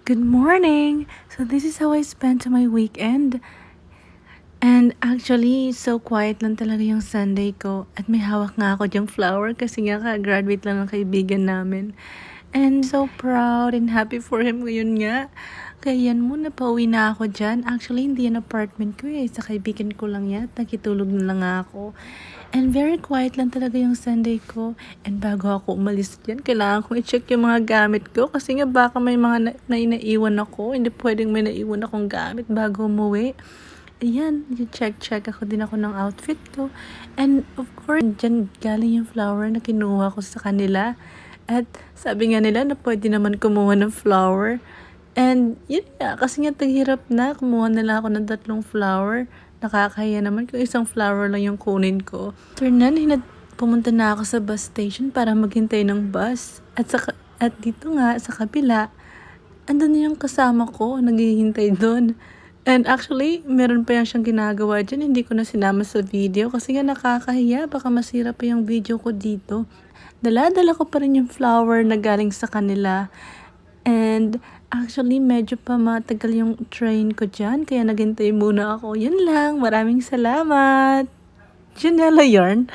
Good morning! So this is how I spent my weekend. And actually, so quiet lang talaga yung Sunday ko. At may hawak nga ako dyang flower kasi nga ka-graduate lang ng kaibigan namin. And so proud and happy for him ngayon nga. Kaya yan muna, pauwi na ako dyan. Actually, hindi yan apartment ko sa kaibigan ko lang yan. Nakitulog na lang ako. And very quiet lang talaga yung Sunday ko. And bago ako umalis dyan, kailangan kong i-check yung mga gamit ko. Kasi nga baka may mga naiwan ako. Hindi pwedeng may naiwan akong gamit bago umuwi. Ayan, check ako din ako ng outfit ko. And of course, dyan galing yung flower na kinuha ko sa kanila. At sabi nga nila na pwede naman kumuha ng flower. And yun nga, kasi nga taghirap na, kumuha na lang ako ng 3 flower. Nakakahiya naman kung isang flower lang yung kunin ko. After nun, pumunta na ako sa bus station para maghintay ng bus. At dito nga, sa kabila, andun na yung kasama ko, naghihintay doon. And actually, meron pa yan siyang ginagawa dyan. Hindi ko na sinama sa video kasi nga nakakahiya. Baka masira pa yung video ko dito. Dala-dala ko pa rin yung flower na galing sa kanila. And actually, medyo pa matagal yung train ko dyan. Kaya naghintay muna ako. Yun lang. Maraming salamat. Janela yarn.